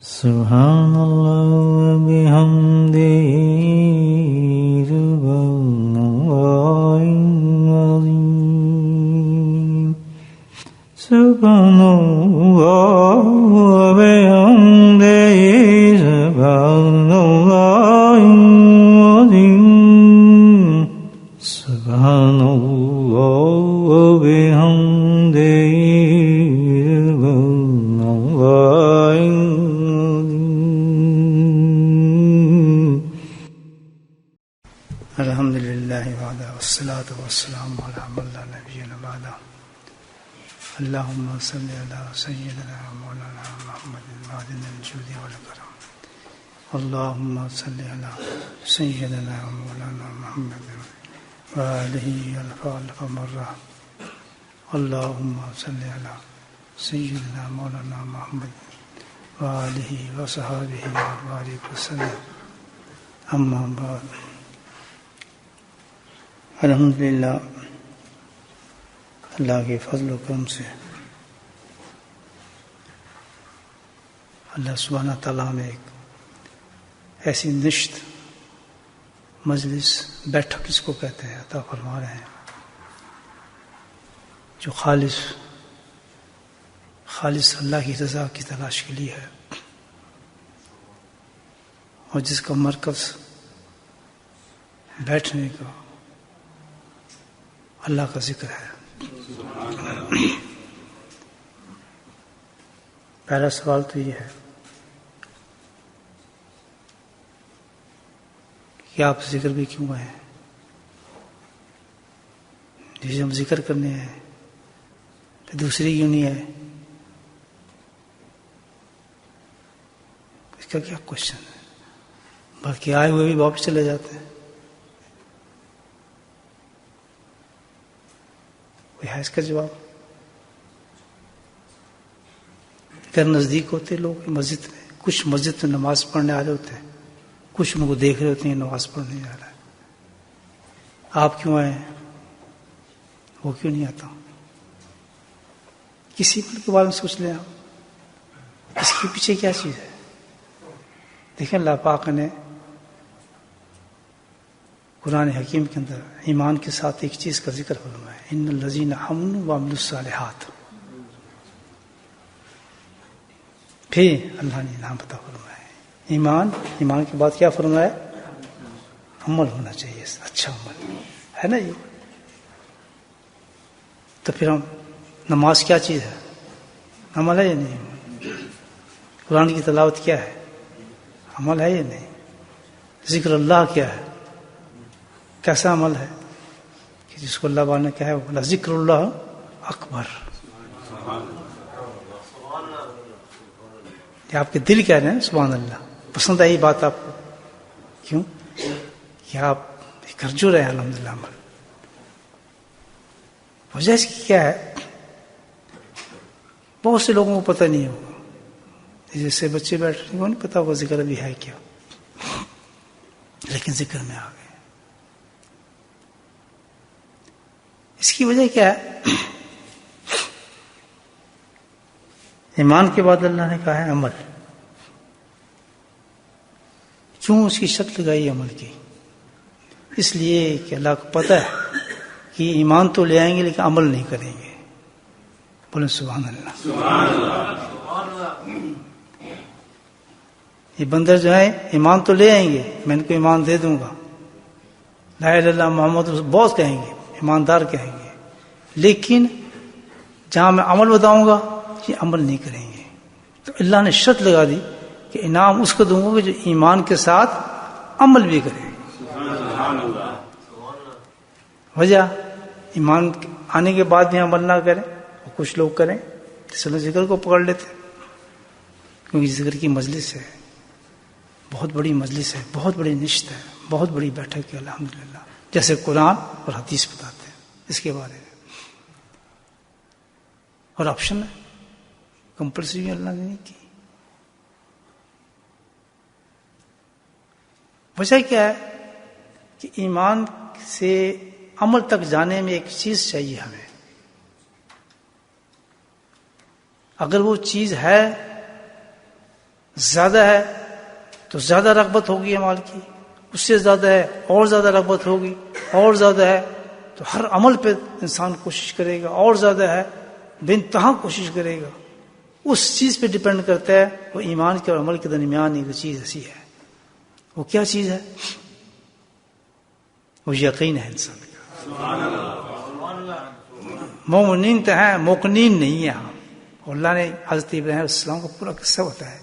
سبحان اللہ وبحمدہ سبحان اللہ العظیم سبحان اللہ وبحمدہ سبحان اللہ العظیم سبحان اللہ وبحمدہ الحمد للہ وحدہ والصلاۃ والسلام علی من لا نبی بعدہ اللہم صلی علی سیدنا مولانا محمد معدن الجود والکرم اللہم صلی علی سیدنا مولانا محمد وآلہ الف الف مرہ اللہم صلی علی سیدنا مولانا محمد وآلہ وصحابہ وبارک وسلم اما بعد. الحمدللہ اللہ کے فضل و کرم سے اللہ سبحانہ تعالیٰ نے ایک ایسی نشت مجلس بیٹھک اس کو کہتے ہیں عطا فرما رہے ہیں جو خالص اللہ کی رضا کی تلاش کے لیے ہے اور جس کا مرکز بیٹھنے کا اللہ کا ذکر ہے. پہلا سوال تو یہ ہے کہ آپ ذکر بھی کیوں آئے ہیں؟ جسے ہم ذکر کرنے ہیں کہ دوسری کیوں نہیں ہے؟ اس کا کیا کوشچن ہے؟ باقی آئے ہوئے بھی واپس چلے جاتے ہیں. ہے اس کا جواب؟ اگر نزدیک ہوتے لوگ مسجد میں، کچھ مسجد میں نماز پڑھنے آ رہے ہوتے ہیں، کچھ ان کو دیکھ رہے ہوتے ہیں نماز پڑھنے جا رہا ہے. آپ کیوں آئے ہیں؟ وہ کیوں نہیں آتا؟ کسی پل کے بارے میں سوچ لیں آپ، اس کے پیچھے کیا چیز ہے؟ دیکھیں اللہ پاک نے قرآن حکیم کے اندر ایمان کے ساتھ ایک چیز کا ذکر فرمایا ہے، ان الذین آمنوا وعملوا الصالحات. پھر اللہ نے نام بتا فرمایا ہے ایمان کے بعد کیا فرمایا؟ عمل ہونا چاہیے، اچھا عمل ہے نا. یہ تو پھر ہم نماز کیا چیز ہے؟ عمل ہے یا نہیں؟ قرآن کی تلاوت کیا ہے؟ عمل ہے یا نہیں؟ ذکر اللہ کیا ہے؟ کیسا عمل ہے کہ جس کو اللہ تعالیٰ نے کہا ہے وہ ذکر اللہ اکبر. یہ آپ کے دل کہہ رہے ہیں سبحان اللہ. پسند آئی بات آپ کو؟ کیوں کہ آپ کرجو رہے ہیں الحمدللہ عمل. وجہ اس کی کیا ہے؟ بہت سے لوگوں کو پتہ نہیں ہوگا، جیسے بچے بیٹھ رہے ہیں نہیں پتا وہ ذکر بھی ہے کیا، لیکن ذکر میں آ گئے. اس کی وجہ کیا ہے؟ ایمان کے بعد اللہ نے کہا ہے عمل. کیوں اس کی شرط لگائی عمل کی؟ اس لیے کہ اللہ کو پتہ ہے کہ ایمان تو لے آئیں گے لیکن عمل نہیں کریں گے. بولیں سبحان اللہ. یہ بندر جو ہے ایمان تو لے آئیں گے، میں ان کو ایمان دے دوں گا، لا الہ الا اللہ محمد بہت کہیں گے، ایماندار کہیں گے، لیکن جہاں میں عمل بتاؤں گا یہ عمل نہیں کریں گے. تو اللہ نے شرط لگا دی کہ انعام اس کو دوں گا جو ایمان کے ساتھ عمل بھی کرے. وجہ ایمان آنے کے بعد بھی عمل نہ کریں، اور کچھ لوگ کریں اس لیے ذکر کو پکڑ لیتے، کیونکہ ذکر کی مجلس ہے، بہت بڑی مجلس ہے، بہت بڑی نشت ہے، بہت بڑی بیٹھک ہے الحمدللہ. جیسے قرآن اور حدیث بتاتے ہیں اس کے بارے میں، اور آپشن ہے، کمپلسری اللہ نے نہیں کی. وجہ کیا ہے کہ ایمان سے عمل تک جانے میں ایک چیز چاہیے ہمیں. اگر وہ چیز ہے زیادہ ہے تو زیادہ رغبت ہوگی مال کی، اس سے زیادہ ہے اور زیادہ رغبت ہوگی، اور زیادہ ہے تو ہر عمل پہ انسان کوشش کرے گا، اور زیادہ ہے بے انتہا کوشش کرے گا. اس چیز پہ ڈپینڈ کرتا ہے. وہ ایمان کے اور عمل کے درمیان ایک چیز ایسی ہے. وہ کیا چیز ہے؟ وہ یقین ہے انسان کا. مومنین تو ہیں، موقنین نہیں ہے. اور اللہ نے حضرت ابراہیم علیہ السلام کو پورا قصہ بتایا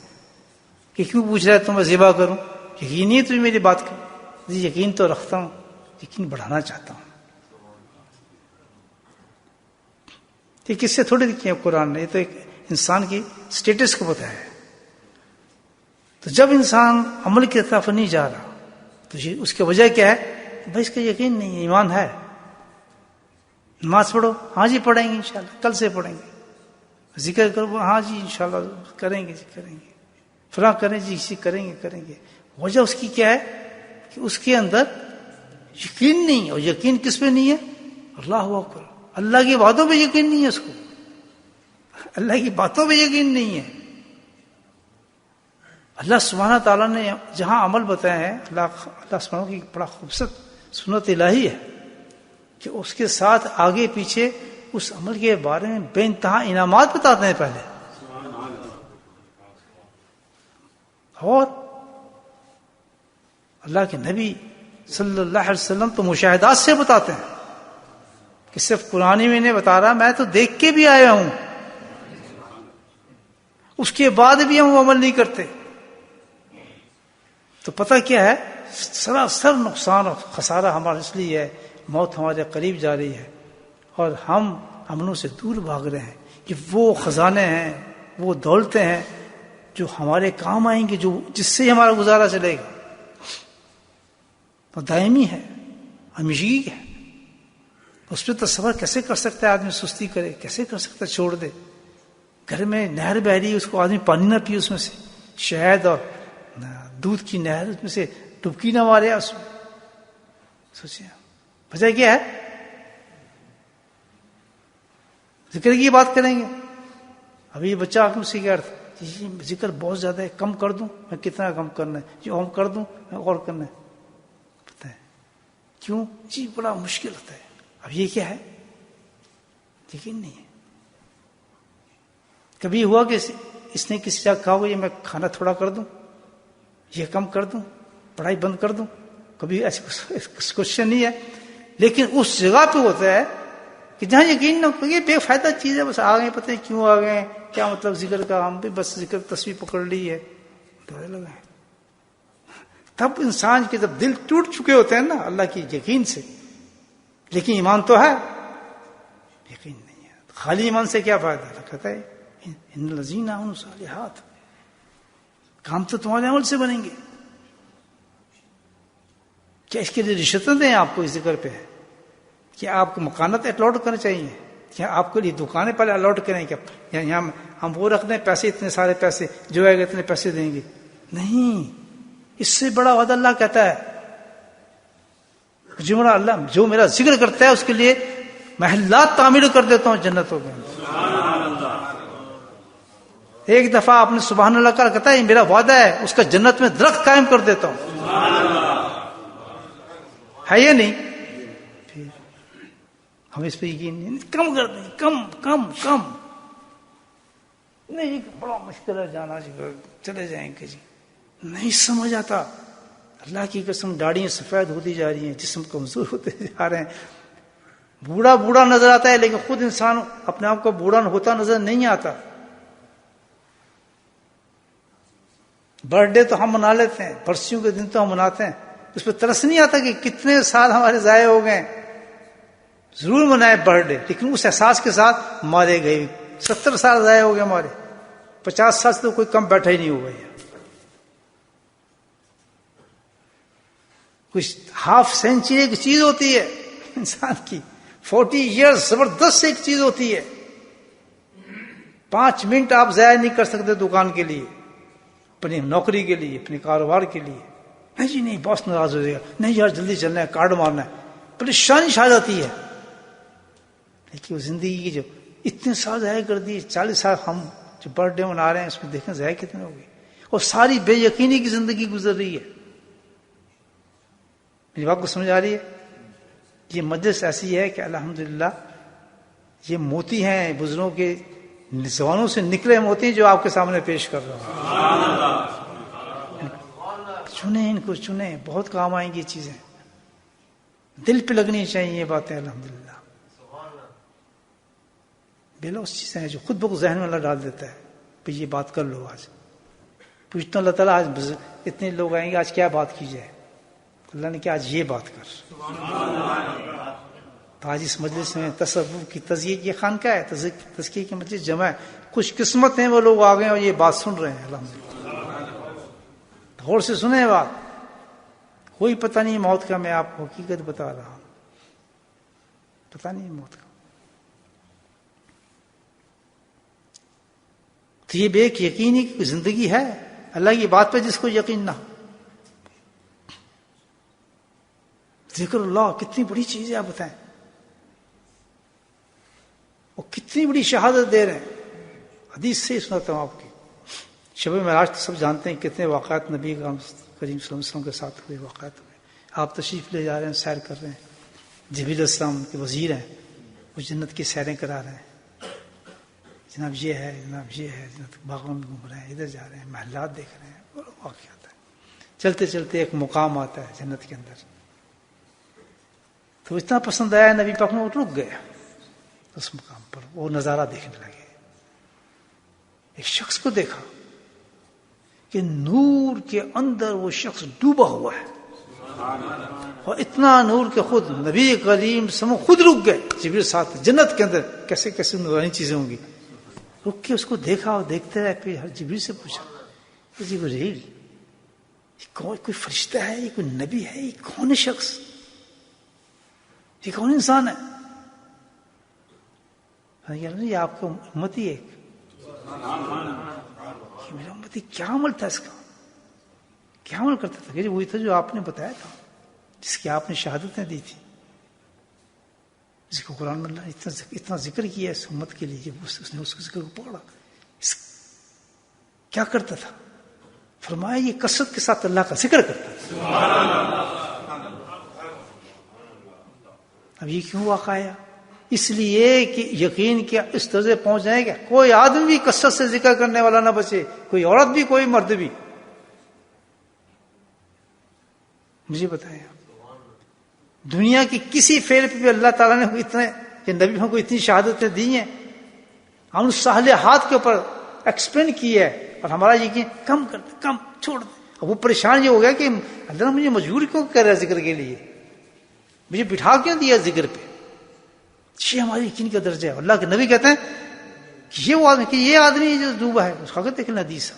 کہ کیوں پوچھ رہا ہے تو میں ذبح کروں؟ یقین نہیں ہے تمہیں میری بات کا؟ جی یقین تو رکھتا ہوں، یقین بڑھانا چاہتا ہوں. یہ کس سے تھوڑی لکھی ہے قرآن نے، یہ تو ایک انسان کی سٹیٹس کو بتایا ہے. تو جب انسان عمل کی طرف نہیں جا رہا تو اس کی وجہ کیا ہے؟ بھائی اس کا یقین نہیں ہے. ایمان ہے. نماز پڑھو، ہاں جی پڑھیں گے انشاءاللہ، کل سے پڑھیں گے. ذکر کرو، ہاں جی انشاءاللہ کریں گے، کریں گے. فلاں کریں جی، اسی کریں گے، کریں گے. وجہ اس کی کیا ہے کہ اس کے اندر یقین نہیں. اور یقین کس پہ نہیں ہے؟ اللہ اکبر. اللہ کی باتوں پہ یقین نہیں ہے اس کو. اللہ کی باتوں پہ یقین نہیں ہے. اللہ سبحانہ تعالیٰ نے جہاں عمل بتایا ہے، اللہ سبحانہ کی بڑا خوبصورت سنت الہی ہے کہ اس کے ساتھ آگے پیچھے اس عمل کے بارے میں بے انتہا انعامات بتاتے ہیں پہلے. اور اللہ کے نبی صلی اللہ علیہ وسلم تو مشاہدات سے بتاتے ہیں کہ صرف قرآن میں نہیں بتا رہا، میں تو دیکھ کے بھی آیا ہوں. اس کے بعد بھی ہم عمل نہیں کرتے تو پتہ کیا ہے؟ سراسر نقصان اور خسارہ ہمارا اس لیے ہے. موت ہمارے قریب جا رہی ہے اور ہم امنوں سے دور بھاگ رہے ہیں. کہ وہ خزانے ہیں، وہ دولتیں ہیں جو ہمارے کام آئیں گے، جو جس سے ہمارا گزارا چلے گا. تو دائمی ہے، ہمیشگی ہے. اس پہ تصور کیسے کر سکتا ہے آدمی؟ سستی کرے کیسے کر سکتا ہے؟ چھوڑ دے. گھر میں نہر بہ رہی ہے، اس کو آدمی پانی نہ پیے، اس میں سے شہد اور دودھ کی نہر، اس میں سے ڈبکی نہ مارے اس میں. سوچیں وجہ کیا ہے؟ ذکر کی بات کریں گے. ابھی یہ بچہ آپ سے کہہ رہا تھا جی ذکر بہت زیادہ ہے، کم کر دوں؟ میں کتنا کم کرنا ہے جی؟ اوم کر دوں؟ میں اور کرنا ہے. پتہ ہے کیوں؟ جی بڑا مشکل ہوتا ہے. اب یہ کیا ہے؟ یقین نہیں ہے. کبھی ہوا کہ اس نے کسی جگہ کہا ہو یہ میں کھانا تھوڑا کر دوں، یہ کم کر دوں، پڑھائی بند کر دوں؟ کبھی ایسی کوشچن نہیں ہے. لیکن اس جگہ پہ ہوتا ہے کہ جہاں یقین نہ ہو، یہ بے فائدہ چیز ہے، بس آ گئے، پتہ نہیں کیوں آ گئے، کیا مطلب ذکر کا، ہم بھی بس ذکر تصویر پکڑ لی ہے، ڈرے لگا ہے. تب انسان کے جب دل ٹوٹ چکے ہوتے ہیں نا اللہ کی یقین سے، لیکن ایمان تو ہے، یقین نہیں ہے. خالی ایمان سے کیا فائدہ؟ کہتا ہے ان الذین آمنوا صالحات، کام تو تمہارے عمل سے بنیں گے. کیا اس کے لیے رشوتیں دیں آپ کو اس ذکر پہ؟ کیا آپ کو مکانات الاٹ کرنے چاہیے؟ کیا آپ کے لیے دکانیں پہلے الاٹ کریں؟ کیا یہاں ہم وہ رکھ دیں پیسے، اتنے سارے پیسے جو آئے گا اتنے پیسے دیں گے؟ نہیں. اس سے بڑا وعدہ اللہ کہتا ہے جو میرا ذکر کرتا ہے اس کے لیے محلات تعمیر کر دیتا ہوں جنتوں کے. ایک دفعہ آپ نے سبحان اللہ کا کہتا ہے میرا وعدہ ہے، اس کا جنت میں درخت قائم کر دیتا ہوں. ہے یہ نہیں؟ ہم اس پہ یقین نہیں. کم کر دیں، کم کم کم. نہیں بڑا مشکل ہے جانا جی، چلے جائیں گے جی. نہیں سمجھ آتا. اللہ کی قسم داڑیاں سفید ہوتی جا رہی ہیں، جسم کمزور ہوتے جا رہے ہیں. بوڑھا بوڑھا نظر آتا ہے لیکن خود انسان اپنے آپ کو بوڑھا ہوتا نظر نہیں آتا. برتھ ڈے تو ہم منا لیتے ہیں، برسیوں کے دن تو ہم مناتے ہیں، اس پہ ترس نہیں آتا کہ کتنے سال ہمارے ضائع ہو گئے. ضرور منائے برتھ ڈے، لیکن اس احساس کے ساتھ مارے گئے 70 سال ضائع ہو گئے ہمارے. 50 سال سے تو کوئی کم بیٹھا ہی نہیں ہوگا. کچھ ہاف سینچری ایک چیز ہوتی ہے انسان کی، 40 ایئرز زبردست ایک چیز ہوتی ہے. 5 منٹ آپ ضائع نہیں کر سکتے دکان کے لیے، اپنی نوکری کے لیے، اپنے کاروبار کے لیے. نہیں جی نہیں باس ناراض ہو جائے گا، نہیں یار جلدی چلنا ہے، کارڈ مارنا ہے، پریشانی چھا جاتی ہے. لیکن وہ زندگی کی جو اتنے سال ضائع کر دیے، 40 سال ہم جو برتھ ڈے منا رہے ہیں اس میں دیکھیں ضائع کتنے ہو گئے. اور ساری بے یقینی کی زندگی گزر رہی ہے. میری بات کو سمجھ آ رہی ہے؟ یہ مجلس ایسی ہے کہ الحمدللہ یہ موتی ہیں بزرگوں کے زبانوں سے نکلے موتی ہیں جو آپ کے سامنے پیش کر رہا ہوں. چنیں ان کو، چنیں، بہت کام آئیں گی یہ چیزیں. دل پہ لگنی چاہیے یہ باتیں الحمدللہ. بلوس چیزیں ہیں جو خود بخود ذہن میں اللہ ڈال دیتا ہے کہ یہ بات کر لو. آج پوچھتا ہوں اللہ تعالیٰ آج اتنے لوگ آئیں گے، آج کیا بات کی جائے؟ اللہ نے کہا آج یہ بات کر. تو آج اس مجلس میں تصوف کی تزکیے کی خانقاہ ہے، تزکیے کی مجلس جمع ہے. خوش قسمت ہیں وہ لوگ آ گئے اور یہ بات سن رہے ہیں الحمدللہ. غور سے سنیں بات. کوئی پتہ نہیں موت کا، میں آپ کو حقیقت بتا رہا ہوں، پتہ نہیں موت کا. تو یہ بے یقینی کی زندگی ہے اللہ کی بات پہ جس کو یقین نہ ہو. ذکر اللہ کتنی بڑی چیز ہے، آپ بتائیں، وہ کتنی بڑی شہادت دے رہے ہیں. حدیث سے سناتا ہوں آپ کی. شب معراج تو سب جانتے ہیں کتنے واقعات نبی کریم صلی اللہ علیہ وسلم کے ساتھ ہوئے واقعات ہوئے. آپ تشریف لے جا رہے ہیں، سیر کر رہے ہیں. جبریل علیہ السلام کے وزیر ہیں، وہ جنت کی سیریں کرا رہے ہیں. جناب یہ ہے، جناب یہ ہے، جنت باغوں میں گھوم رہے ہیں، ادھر جا رہے ہیں، محلات دیکھ رہے ہیں. بڑا واقعات ہے. چلتے چلتے ایک مقام آتا ہے جنت کے اندر، تو اتنا پسند آیا نبی پاک میں، وہ رک گیا اس مقام پر. وہ نظارہ دیکھنے لگے. ایک شخص کو دیکھا کہ نور کے اندر وہ شخص ڈوبا ہوا ہے، اور اتنا نور کہ خود نبی کریم سمو خود رک گئے. جبریل ساتھ جنت کے اندر کیسے کیسے نورانی چیزیں ہوں گی. رک کے اس کو دیکھا اور دیکھتے رہے. پھر جبریل سے پوچھا جبریل کوئی فرشتہ ہے، یہ کوئی نبی ہے، یہ کون شخص، یہ کون انسان ہے؟ یہ آپ کا امتی ہے. میرا امتی کیا عمل تھا اس کا، کیا عمل کرتا تھا؟ کہ وہی تھا جو آپ نے بتایا تھا، جس کی آپ نے شہادتیں دی تھی، جس کو قرآن میں اللہ نے اتنا ذکر کیا اس امت کے لیے. جب اس نے اس کے ذکر کو پڑھا، کیا کرتا تھا؟ فرمایا یہ کثرت کے ساتھ اللہ کا ذکر کرتا تھا. اب یہ کیوں واقع آیا؟ اس لیے کہ یقین کیا اس درجے پہنچ جائے گا کوئی آدمی بھی کثرت سے ذکر کرنے والا نہ بچے، کوئی عورت بھی، کوئی مرد بھی. مجھے بتائیں دنیا کی کسی فعل پہ بھی اللہ تعالیٰ نے اتنے کہ نبی کو اتنی شہادتیں دی ہیں، ہم اس صالحات کے اوپر ایکسپلین کی ہے، اور ہمارا یقین کم کرتے، کم چھوڑ دیں. اب وہ پریشان یہ ہو گیا کہ اللہ نے مجھے مجبور کیوں کر رہا ہے ذکر کے لیے، مجھے بٹھا کیوں دیا ذکر پہ. یہ ہمارے یقین کا درجہ ہے. اللہ کے نبی کہتے ہیں کہ یہ آدمی جو ڈوبا ہے اس کا دیکھنا حدیث ہے.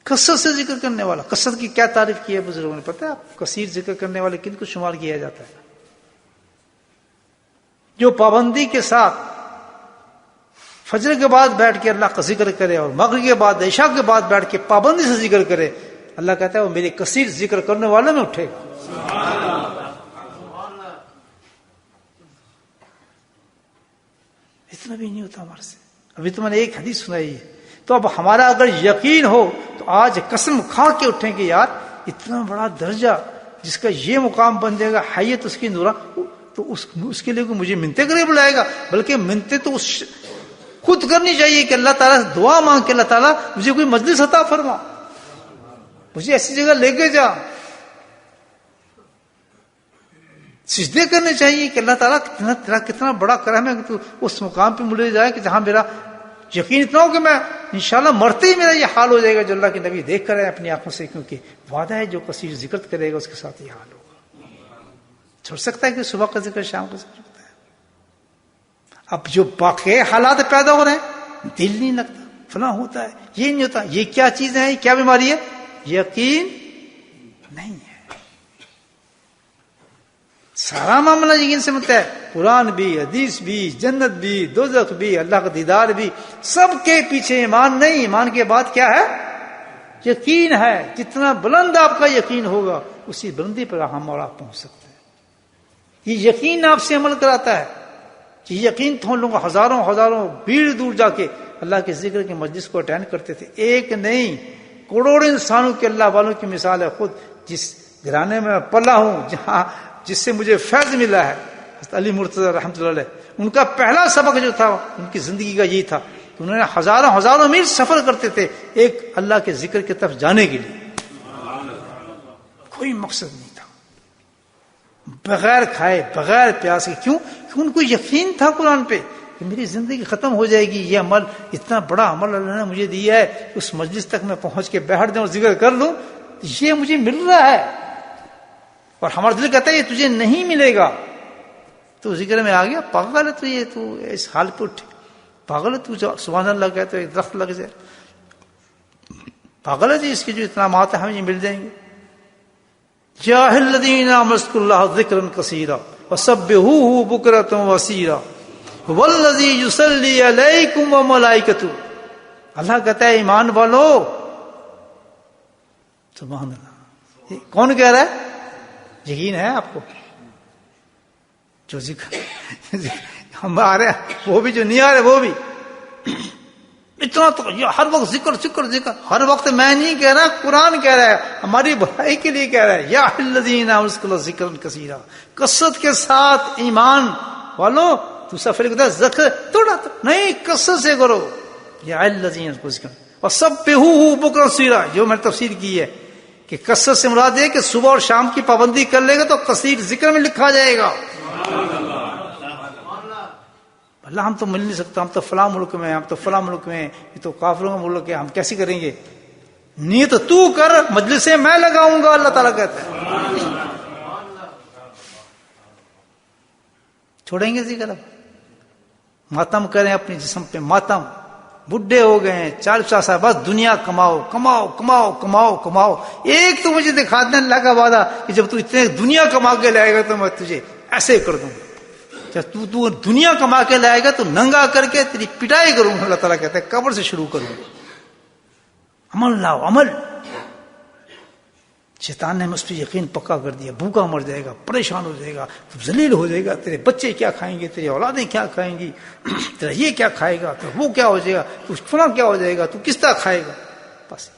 کثرت سے ذکر کرنے والا. کثرت کی کیا تعریف کی ہے بزرگوں نے پتہ ہے آپ؟ کثیر ذکر کرنے والے کن کو شمار کیا جاتا ہے؟ جو پابندی کے ساتھ فجر کے بعد بیٹھ کے اللہ کا ذکر کرے اور مغرب کے بعد عشاء کے بعد بیٹھ کے پابندی سے ذکر کرے، اللہ کہتا ہے وہ میرے کثیر ذکر کرنے والوں میں اٹھے گا. اتنا بھی نہیں ہوتا ہمارے سے. ابھی تو میں نے ایک حدیث سنائی ہے. تو اب ہمارا اگر یقین ہو تو آج قسم کھا کے اٹھیں کہ یار اتنا بڑا درجہ جس کا یہ مقام بن جائے گا، حیت اس کی نورا، تو اس کے لیے کوئی مجھے منتیں کرے بلائے گا؟ بلکہ منتیں تو خود کرنی چاہیے کہ اللہ تعالیٰ سے دعا مانگ کے اللہ تعالیٰ مجھے کوئی مجلس عطا فرما، مجھے ایسی جگہ لے کے جا. سجدے کرنے چاہیے کہ اللہ تعالیٰ تیرا کتنا بڑا کرم ہے کہ تو اس مقام پہ مجھے جائے کہ جہاں میرا یقین اتنا ہو کہ میں انشاءاللہ مرتے ہی میرا یہ حال ہو جائے گا جو اللہ کے نبی دیکھ کر ہے اپنی آنکھوں سے، کیونکہ وعدہ ہے جو کثیر ذکر کرے گا اس کے ساتھ یہ حال ہوگا. چھوڑ سکتا ہے کہ صبح کا ذکر شام کا ذکر ہوتا ہے. اب جو باقی حالات پیدا ہو رہے ہیں، دل نہیں لگتا، فلاں ہوتا ہے، یہ نہیں ہوتا، یہ کیا چیزیں ہیں، کیا بیماری ہے؟ یقین نہیں ہے. سارا معاملہ یقین سے ملتا ہے. قرآن بھی، حدیث بھی، جنت بھی، دوزخ بھی، اللہ کا دیدار بھی، سب کے پیچھے ایمان نہیں. ایمان کے بعد کیا ہے؟ یقین ہے. جتنا بلند آپ کا یقین ہوگا اسی بلندی پر ہم اور آپ پہنچ سکتے ہیں. یہ یقین آپ سے عمل کراتا ہے. یہ یقین تو ہم لوگوں ہزاروں بھیڑ دور جا کے اللہ کے ذکر کی مجلس کو اٹینڈ کرتے تھے. ایک نہیں کروڑوں انسانوں کے اللہ والوں کی مثال ہے. خود جس گھرانے میں پلا ہوں جہاں جس سے مجھے فیض ملا ہے حضرت علی مرتضی رحمۃ اللہ علیہ, ان کا پہلا سبق جو تھا ان کی زندگی کا یہی تھا کہ انہوں نے ہزاروں میل سفر کرتے تھے ایک اللہ کے ذکر کی طرف جانے کے لیے. کوئی مقصد نہیں تھا, بغیر کھائے بغیر پیاس کے. کیوں؟ کہ ان کو یقین تھا قرآن پہ کہ میری زندگی ختم ہو جائے گی, یہ عمل اتنا بڑا عمل اللہ نے مجھے دیا ہے کہ اس مجلس تک میں پہنچ کے بیٹھ جاؤں اور ذکر کر لوں, یہ مجھے مل رہا ہے. اور ہمارا دل کہتا ہے یہ تجھے نہیں ملے گا. تو ذکر میں آ گیا, پاگل ہے تو یہ تو اس حال پہ اٹھے, پاگل ہے تو سبحان اللہ کہتے ایک درخت لگ جائے, پاگل ہے جی اس کے جو اتنامات ہیں ہمیں یہ مل جائیں گے. یا الذین آمنوا اذکروا اللہ ذکرا کثیرا وسبحوہ بکرۃ واسیلا والذی یصلی علیکم وملائکتہ. اللہ کہتا ہے ایمان والو, سبحان اللہ. کون کہہ رہا ہے؟ یقین ہے آپ کو؟ جو ذکر ہم آ رہے ہیں وہ بھی, جو نہیں آ رہے وہ بھی. اتنا تو ہر وقت ذکر ذکر ذکر, ہر وقت میں نہیں کہہ رہا, قرآن کہہ رہا ہے, ہماری بھلائی کے لیے کہہ رہا ہے. یا الذین آمنوا اذکروا اللہ ذکرا کثیرا, کثرت کے ساتھ ایمان والو. دوسرا فرق ہوتا ہے ذکر تھوڑا نہیں, کثرت سے کرو. یا الذین آمنوا ذکرا وسبحوہ بکرۃ واسیلا, جو میں نے تفسیر کی ہے کہ کثرت سے مراد ہے کہ صبح اور شام کی پابندی کر لے گا تو کثیر ذکر میں لکھا جائے گا. اللہ ہم تو مل نہیں سکتا, ہم تو فلاں ملک میں, ہم تو فلاں ملک میں, یہ تو کافروں کا ملک ہے, ہم کیسے کریں گے؟ نیت تو کر, مجلسیں میں لگاؤں گا, اللہ تعالیٰ کہتا ہے. چھوڑیں گے ذکر؟ اب ماتم کریں اپنے جسم پہ, ماتم. بڈھے ہو گئے ہیں 40 سال, بس دنیا کماؤ کماؤ کماؤ کماؤ کماؤ. ایک تو مجھے دکھا دیں اللہ کا وعدہ کہ جب تو اتنے دنیا کما کے لائے گا تو میں تجھے ایسے کر دوں. جب تو دنیا کما کے لائے گا تو ننگا کر کے تیری پٹائی کروں. اللہ تعالیٰ کہتا ہے قبر سے شروع کروں. عمل لاؤ, عمل. شیطان نے اس پہ یقین پکا کر دیا, بھوکا مر جائے گا, پریشان ہو جائے گا, ذلیل ہو جائے گا. تیرے بچے کیا کھائیں گے, تیری اولادیں کیا کھائیں گی, تیرا یہ کیا کھائے گا, تو وہ کیا ہو جائے گا, تو فلاں کیا ہو جائے گا, تو کس طرح کھائے گا. بس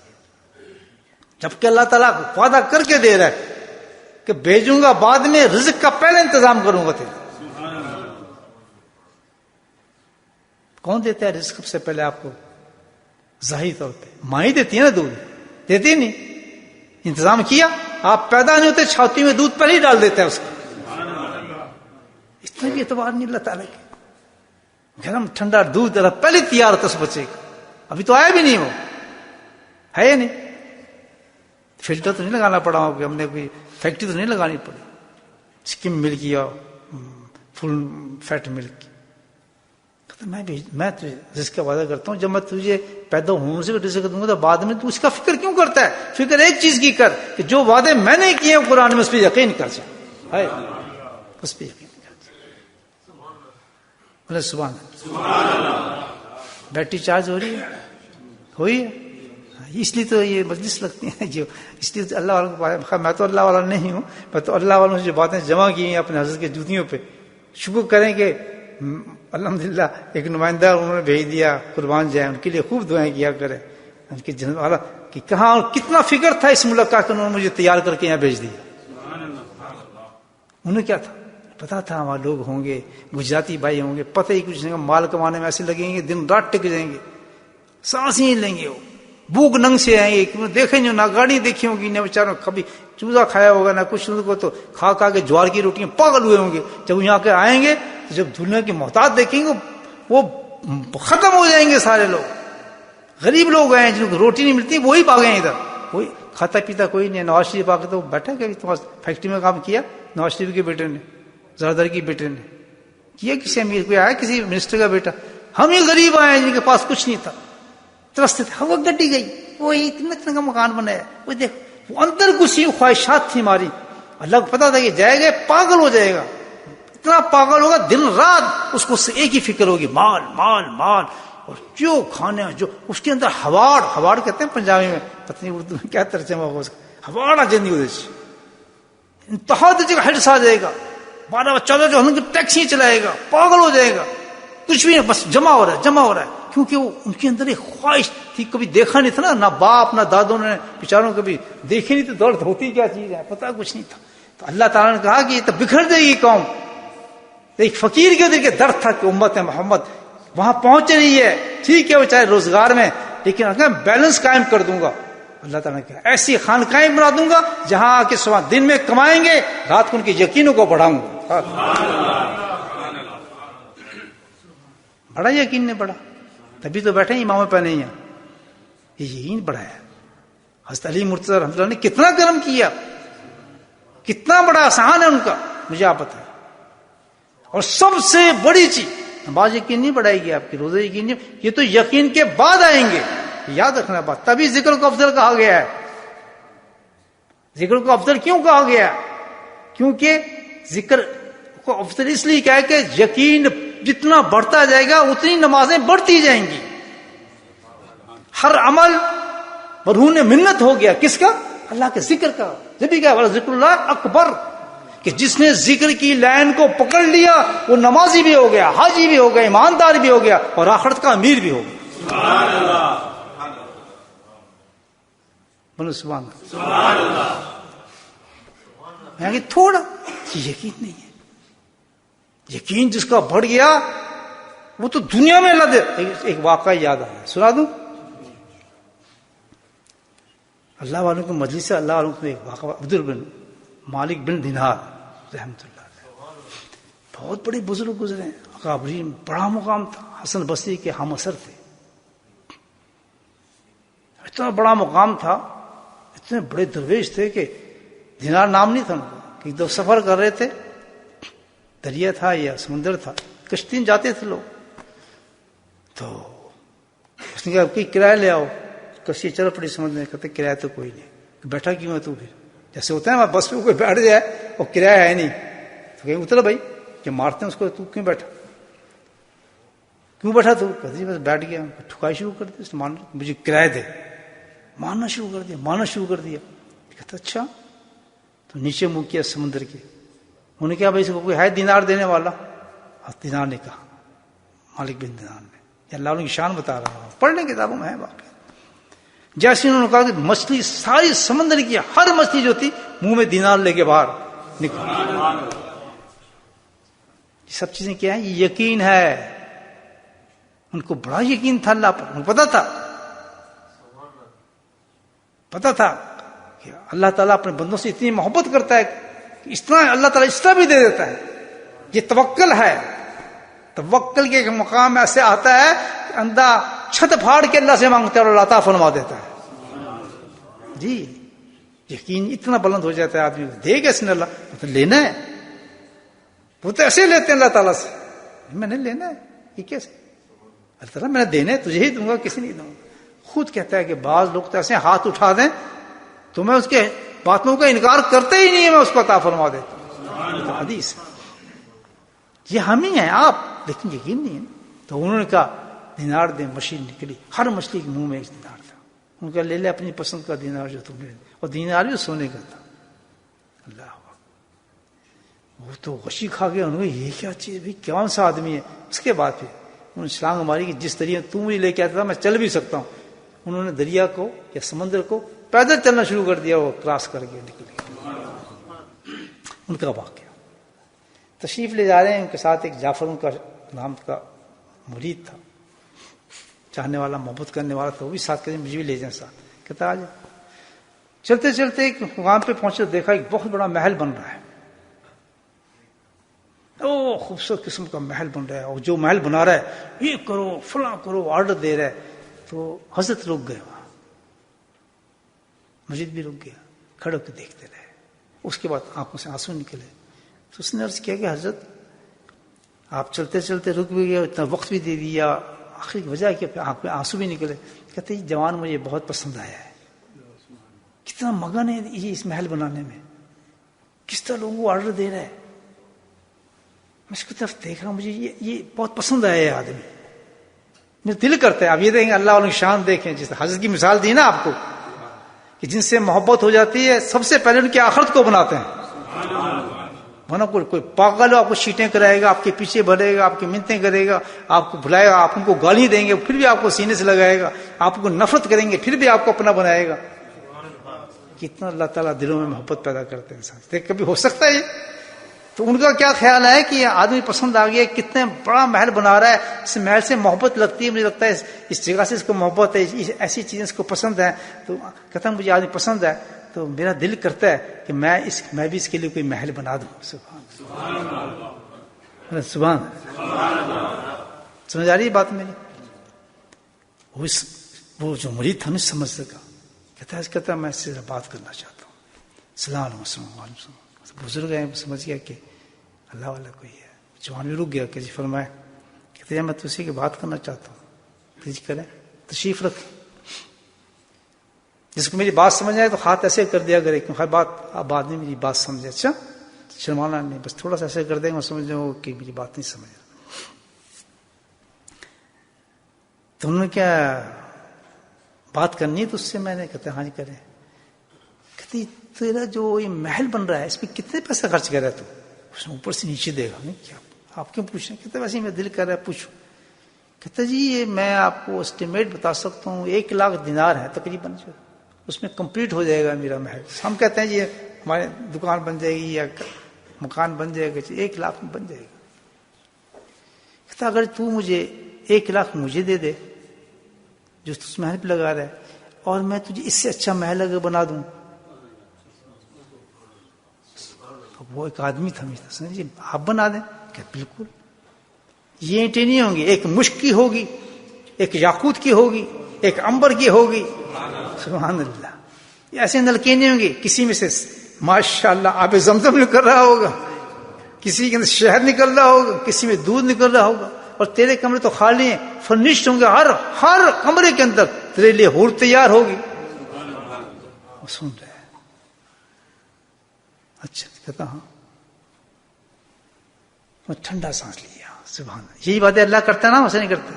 جبکہ اللہ تعالیٰ وعدہ کر کے دے رہا ہے کہ بھیجوں گا بعد میں, رزق کا پہلے انتظام کروں گا تیرا. کون دیتا ہے رزق سب سے پہلے آپ کو؟ ظاہری طور پہ ماں ہی دیتی ہے نا, دودھ دیتی نہیں. انتظام کیا, آپ پیدا نہیں ہوتے چھاتی میں دودھ پہلے ہی ڈال دیتا ہے اس کو. اتنا بھی اعتبار نہیں اللہ تعالیٰ کے. گرم ٹھنڈا دودھ پہلے تیار ہوتا اس بچے کا, ابھی تو آیا بھی نہیں, وہ ہے نہیں. فلٹر تو نہیں لگانا پڑا ہو, ہم نے کوئی فیکٹری تو نہیں لگانی پڑی. سکم ملک یا فل فیٹ ملک. میں رزق کا وعدہ کرتا ہوں, جب میں تجھے پیدا ہونے سے رزق دوں گا تو بعد میں تو اس کا فکر کیوں کرتا ہے؟ فکر ایک چیز کی کر کہ جو وعدے میں نے کیے ہیں قرآن میں اس پہ یقین کر جا, اس پہ یقین کر جا. سبحان اللہ. بیٹری چارج ہو رہی ہے, ہوئی ہے, اس لیے تو یہ مجلس لگتی ہے. جو اس لیے اللہ والوں کو, میں تو اللہ والا نہیں ہوں, میں تو اللہ والوں سے جو باتیں جمع کی ہیں اپنے حضرت کے جوتیوں پہ, شکر کریں کہ الحمدللہ ایک نمائندہ انہوں نے بھیج دیا, قربان جائیں, ان کے لیے خوب دعائیں کیا کرے. ان کی جنت والا کہ کہاں اور کتنا فکر تھا اس ملک کا کہ انہوں نے مجھے تیار کر کے یہاں بھیج دیا. انہیں کیا تھا پتا تھا وہاں لوگ ہوں گے, گجراتی بھائی ہوں گے, پتہ ہی کچھ نہیں, مال کمانے میں ایسے لگیں گے دن رات ٹک جائیں گے, سانس ہی لیں گے, وہ بھوک ننگ سے آئیں گے, دیکھیں نہیں, نہ گاڑی دیکھی ہوگی, نہ بیچاروں کبھی چوزا کھایا ہوگا, نہ کچھ. ان کو تو کھا کھا کے جوار کی روٹیاں پاگل ہوئے ہوں گے. جب یہاں کے آئیں گے تو جب دنیا کی محتاج دیکھیں گے وہ ختم ہو جائیں گے سارے لوگ. غریب لوگ آئے ہیں جن کو روٹی نہیں ملتی, وہی بھاگے ہیں ادھر. وہی کھاتا پیتا کوئی نہیں. نواز شریف آ کے تو بیٹھا کہ تمہارا فیکٹری میں کام کیا نواز شریف کے بیٹے نے, زردر کی بیٹے نے کیا, کسی امیر کوئی آیا کسی منسٹر کا بیٹا. ہم ہی غریب آئے ہیں جن کے پاس کچھ نہیں تھا, ترستے تھے. وہ گڈی گئی, وہی اتنا کا مکان بنایا, وہ دیکھ وہ اندر گھسی خواہشات تھی ہماری. اللہ کو پتا تھا کہ جائے گا پاگل ہو جائے گا, اتنا پاگل ہوگا دن رات اس کو ایک ہی فکر ہوگی, مال مال مال. اور جو کھانے جو اس کے اندر ہواڑ کہتے ہیں پنجابی میں, پتہ نہیں اردو میں کیا ترجمہ ہوگا اس کا, ہواڑ آ جاندی وہ انتہا جگہ ہٹس آ جائے گا. 12-14 جو ٹیکسی چلائے گا, پاگل ہو جائے گا, کچھ بھی نہیں, بس جمع ہو رہا ہے. کیونکہ وہ ان کے اندر ایک خواہش تھی، کبھی دیکھا نہیں تھا نا، نہ باپ نہ دادوں نے بیچاروں کبھی دیکھی نہیں، تو دولت ہوتی کیا چیز ہے پتہ کچھ نہیں تھا. تو اللہ تعالیٰ نے کہا کہ یہ تو بکھر دے گی قوم. ایک فقیر کے دل کے درد تھا کہ امت محمد وہاں پہنچ رہی ہے، ٹھیک ہے وہ چاہے روزگار میں، لیکن اگر بیلنس قائم کر دوں گا. اللہ تعالیٰ نے کہا ایسی خانقاہیں بنا دوں گا جہاں آ کے صبح دن میں کمائیں گے، رات کو ان کے یقینوں کو بڑھاؤں گا. بڑا یقین نے بڑھا، تبھی تو بیٹھے اماموں پہ نہیں ہیں. یہ یقین بڑا ہے. حضرت علی مرتضی رحمۃ اللہ نے کتنا کرم کیا، کتنا بڑا احسان ہے ان کا، مجھے آپ بتائیں. اور سب سے بڑی چیز نماز یقین نہیں بڑھائے گی آپ کی، روزے یقین نہیں، یہ تو یقین کے بعد آئیں گے. یاد رکھنا بات، تبھی ذکر کو افضل کہا گیا ہے. ذکر کو افضل کیوں کہا گیا ہے؟ کیونکہ ذکر کو افضل اس لیے کہا ہے کہ یقین جتنا بڑھتا جائے گا اتنی نمازیں بڑھتی جائیں گی. ہر عمل مرہون منت ہو گیا کس کا؟ اللہ کے ذکر کا. جب بھی کہا ذکر اللہ اکبر، کہ جس نے ذکر کی لائن کو پکڑ لیا وہ نمازی بھی ہو گیا، حاجی بھی ہو گیا، ایماندار بھی ہو گیا، اور آخرت کا امیر بھی ہو گیا. سبحان اللہ، بولو سبحان اللہ. میں کہ تھوڑا یقین نہیں ہے. یقین جس کا بڑھ گیا وہ تو دنیا میں اللہ دے. ایک واقعہ یاد آیا، سنا دوں. اللہ والوں کو مجلس سے اللہ والوں کو ایک واقعہ، عبد بن مالک بن دینار رحمۃ اللہ علیہ، بہت بڑے بزرگ گزرے ہیں، اکابرین، بڑا مقام تھا. حسن بصری کے ہم اثر تھے. اتنا بڑا مقام تھا، اتنے بڑے درویش تھے کہ دینار نام نہیں تھا ان کو. کہ دو سفر کر رہے تھے، دریا تھا یا سمندر تھا، کشتی جاتے تھے لوگ. تو اس نے کہا کہ کرایہ لے آؤ. کشتی چل پڑی سمجھ میں، کہتے کرایہ تو کوئی نہیں. بیٹھا کیوں ہے تو؟ پھر جیسے ہوتا ہے بس پہ کوئی بیٹھ جائے اور کرایہ ہے نہیں تو کہیں اتر بھائی کہ مارتے ہیں اس کو، تو کیوں بیٹھا، کیوں بیٹھا؟ تو کہتے بس بیٹھ گیا. ٹھکائی شروع کر دی، مجھے کرایہ دے. مارنا شروع کر دیا، مارنا شروع کر دیا. کہتا اچھا. تو نیچے منہ کیا سمندر کے. انہوں نے کہا بھائی اس کو کوئی ہے دینار دینے والا؟ دینار نے کہا، مالک بن دینار نے. اللہ علیہ کی شان بتا رہا ہوں، پڑھ لیں کتابوں میں ہے واقعہ. جیسے انہوں نے کہا کہ مچھلی ساری سمندر کی ہر مچھلی جو تھی منہ میں دینار لے کے باہر نکل. یہ سب چیزیں کیا ہیں؟ یہ یقین ہے. ان کو بڑا یقین تھا اللہ پر. ان کو پتا تھا کہ اللہ تعالیٰ اپنے بندوں سے اتنی محبت کرتا ہے کہ اس طرح اللہ تعالیٰ اس طرح بھی دے دیتا ہے. یہ توکل ہے. توکل کے ایک مقام ایسے آتا ہے کہ اندھا چھت پھاڑ کے اللہ سے مانگتا ہے اور اللہ عطا فرما دیتا ہے. جی یقین اتنا بلند ہو جاتا ہے آدمی، دے گا اس نے اللہ تو لینا ہے. وہ تو ایسے لیتے ہیں اللہ تعالیٰ سے، میں نے لینا ہے. یہ کیسے؟ اللہ تعالیٰ میں نے دینا ہے، تجھے ہی دوں گا، کسی نہیں دوں گا. خود کہتا ہے کہ بعض لوگ تو ایسے ہاتھ اٹھا دیں تو میں اس کے باتوں کا انکار کرتا ہی نہیں ہے، میں اس کو عطا فرما دیتا ہوں. تو حدیث یہ ہم ہی ہیں آپ، لیکن یقین نہیں ہے. تو انہوں نے کہا دینار دیں. مچھلی نکلی، ہر مچھلی کے منہ میں ایک دینار تھا. ان کا لے لے اپنی پسند کا دینار جو تم نے، اور دینار بھی سونے کا تھا. اللہ وہ تو غشی کھا گیا. انہوں نے یہ کیا چیز بھائی، کون سا آدمی ہے. اس کے بعد پھر انہوں نے چھلانگ ماری کہ جس دریا تم مجھے لے کے آتا تھا میں چل بھی سکتا ہوں. انہوں نے دریا کو یا سمندر کو پیدل چلنا شروع کر دیا، وہ کراس کر کے نکل گیا. ان کا واقعہ. تشریف لے جا رہے ہیں، ان کے ساتھ ایک جعفر ان کا نام کا مرید تھا، چاہنے والا، محبت کرنے والا تھا. وہ بھی ساتھ کریں، مجھے بھی لے جائیں ساتھ. کہتا آ جائے. چلتے چلتے ایک مقام پہ پہنچے، دیکھا ایک بہت بڑا محل بن رہا ہے. او خوبصورت قسم کا محل بن رہا ہے، اور جو محل بنا رہا ہے یہ کرو فلاں کرو آرڈر دے رہا ہے. تو حضرت رک گئے، وہاں مسجد بھی رک گیا، کھڑے ہو کے دیکھتے رہے. اس کے بعد آنکھوں سے آنسو نکلے. تو اس نے عرض کیا کہ حضرت آپ چلتے چلتے رک بھی گئے، اتنا وقت بھی دے دیا، آخر کی وجہ کیا؟ آنکھ میں آنسو بھی نکلے. کہتے یہ جوان مجھے بہت پسند آیا ہے، کتنا مگن ہے یہ اس محل بنانے میں، کس طرح لوگوں کو آرڈر دے رہا ہے. میں اس کی طرف دیکھ رہا ہوں، مجھے یہ بہت پسند آیا ہے آدمی. میرا دل کرتا ہے. آپ یہ دیکھیں اللہ علیہ شان دیکھیں، جس حضرت کی مثال دی نا آپ کو، کہ جن سے محبت ہو جاتی ہے سب سے پہلے ان کی آخرت کو بناتے ہیں. ورنہ کوئی پاگل ہو آپ کو چیٹیں کرائے گا، آپ کے پیچھے بھرے گا، آپ کی منتیں کرے گا، آپ کو بھلائے گا، آپ ان کو گالی دیں گے پھر بھی آپ کو سینے سے لگائے گا، آپ کو نفرت کریں گے پھر بھی آپ کو اپنا بنائے گا. کتنا اللہ تعالیٰ دلوں میں محبت پیدا کرتے ہیں انسان سے. کبھی ہو سکتا ہے یہ؟ تو ان کا کیا خیال ہے کہ آدمی پسند آ گیا، کتنے بڑا محل بنا رہا ہے، اس محل سے محبت لگتی ہے، مجھے لگتا ہے اس جگہ سے اس کو محبت ہے، ایسی چیزیں اس کو پسند ہیں، تو کہتا ہے مجھے آدمی پسند ہے تو میرا دل کرتا ہے کہ میں بھی اس کے لیے کوئی محل بنا دوں. سبحان سمجھ آ رہی ہے بات میری؟ وہ جو مرید تھا نہیں سمجھ سکا، کہتا ہے میں اس سے بات کرنا چاہتا ہوں. السلام علیکم. بزرگ ہیں، سمجھ گیا کہ اللہ والا کوئی ہے. جوان بھی رک گیا کہ جی فرمائے. کہتے ہیں میں تو اسی کی بات کرنا چاہتا ہوں. تجھ کریں تشریف رکھ. جس کو میری بات سمجھ آئے تو ہاتھ ایسے کر دیا کرے کہ آپ بعد میں میری بات سمجھے. اچھا شرمانا نہیں، بس تھوڑا سا ایسے کر دیں گے سمجھ جاؤ کہ میری بات نہیں سمجھ رہا. تو انہوں نے کیا بات کرنی ہے تو اس سے میں نے کہتے ہاں جی کریں. کہتے تیرا جو یہ محل بن رہا ہے اس میں کتنے پیسے خرچ کر رہا ہے تو؟ اس نے اوپر سے نیچے دے گا. نہیں کیا آپ کیوں پوچھ رہے ہیں؟ کہتے ویسے ہی میں دل کر رہا ہے پوچھو. کہتے جی یہ میں آپ کو اسٹیمیٹ بتا سکتا ہوں 1,00,000 دینار ہے تقریباً، جو اس میں کمپلیٹ ہو جائے گا میرا محل. ہم کہتے ہیں جی ہماری دکان بن جائے گی یا مکان بن جائے گا، 1,00,000 میں بن جائے گا. کہتا اگر تو مجھے 1,00,000 مجھے دے دے جو اس محل پہ لگا رہا ہے، اور میں تجھے اس سے اچھا محل اگر بنا دوں. وہ ایک آدمی تھا جی آپ بنا دیں. کہ بالکل یہ اینٹیں نہیں ہوں گی، ایک مشک کی ہوگی، ایک یاقوت کی ہوگی، ایک عنبر کی ہوگی. سبحان اللہ. یہ ایسے نلکے نہیں ہوں گے، کسی میں سے ماشاء اللہ آب زمزم نکل رہا ہوگا، کسی کے اندر شہد نکل رہا ہوگا، کسی میں دودھ نکل رہا ہوگا. اور تیرے کمرے تو خالی ہیں، فرنشڈ ہوں گے، ہر کمرے کے اندر تیرے لیے حور تیار ہوگی. سن رہے اچھا کہتا ہاں. میں ٹھنڈا سانس لیا. سبحان اللہ. یہی باتیں اللہ کرتا ہے نا، ویسے نہیں کرتا.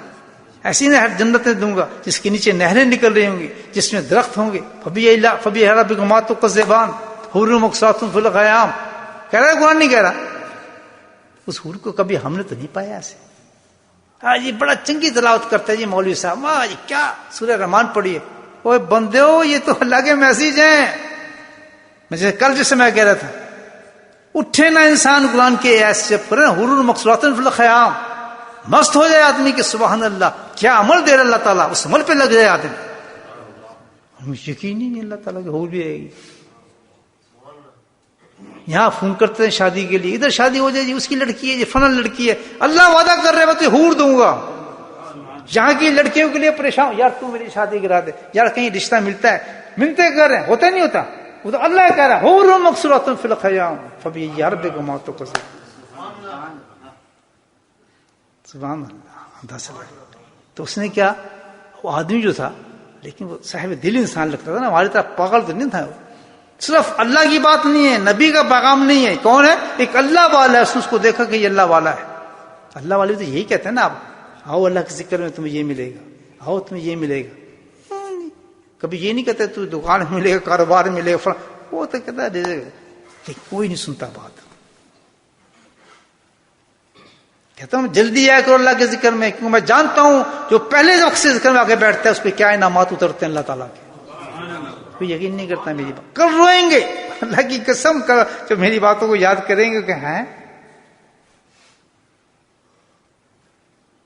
ایسی نہ ہر جنتیں دوں گا جس کے نیچے نہریں نکل رہی ہوں گی، جس میں درخت ہوں گے. فبی ربکما تکذبان حور مقصورات فی الخیام. کہہ رہا ہے قرآن نہیں کہہ رہا. اس حور کو کبھی ہم نے تو نہیں پایا ایسے. جی بڑا چنگی تلاوت کرتا ہے جی مولوی صاحب، واہ جی کیا سورہ رحمان پڑھیے. اوے بندے ہو یہ تو اللہ کے میسج ہیں. مجھے کل جیسے میں کہہ رہا تھا اٹھے نا انسان قرآن کے ایسے پڑھے حور مقصورات فی الخیام، مست ہو جائے آدمی کہ سبحان اللہ کیا عمل دے رہا اللہ تعالیٰ، اس عمل پہ لگ جائے آدمی. مجھے یقین ہی نہیں اللہ تعالیٰ کی حور بھی آئے گی. یہاں فون کرتے ہیں شادی کے لیے، ادھر شادی ہو جائے جی اس کی لڑکی ہے جی فلاں لڑکی ہے، اللہ وعدہ کر رہے میں تو حور دوں گا. یہاں کی لڑکیوں کے لیے پریشان، یار تو میری شادی کرا دے، یار کہیں رشتہ ملتا ہے، ملتے کر رہے ہیں، ہوتا نہیں ہوتا. وہ تو اللہ کہہ رہا ہے حور مقصورات فی الخیام فبی ربکما تکذبان. سبحان اللہ. تو اس نے کیا، وہ آدمی جو تھا لیکن وہ صاحب دل انسان لگتا تھا نا، ہماری طرح پاگل تو نہیں تھا. صرف اللہ کی بات نہیں ہے، نبی کا پیغام نہیں ہے. کون ہے؟ ایک اللہ والا ہے. اس کو دیکھا کہ یہ اللہ والا ہے. اللہ والے تو یہی کہتے ہیں نا، آپ آؤ اللہ کے ذکر میں تمہیں یہ ملے گا، آؤ تمہیں یہ ملے گا. کبھی یہ نہیں کہتے تو دکان میں ملے گا، کاروبار میں ملے گا. وہ تو کہتا ہے کوئی نہیں سنتا بات. کہتا ہوں جلدی آیا کرو اللہ کے ذکر میں، کیونکہ میں جانتا ہوں جو پہلے وقت سے ذکر میں آ کے بیٹھتا ہے اس پہ کیا انعامات اترتے ہیں اللہ تعالیٰ کے. کوئی یقین نہیں کرتا میری بات. کل روئیں گے اللہ کی قسم کر جو میری باتوں کو یاد کریں گے کہ ہیں.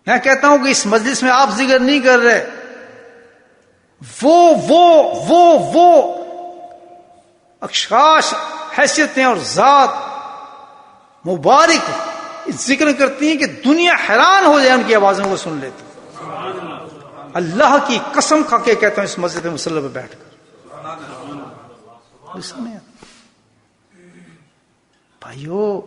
میں کہتا ہوں کہ اس مجلس میں آپ ذکر نہیں کر رہے، وہ اشخاص حیثیتیں اور ذات مبارک ذکر کرتی ہیں کہ دنیا حیران ہو جائے ان کی آوازوں کو سن لیتے. اللہ کی قسم کھا کے کہتا ہوں اس مسجد مصلی پہ بیٹھ کر بھائیو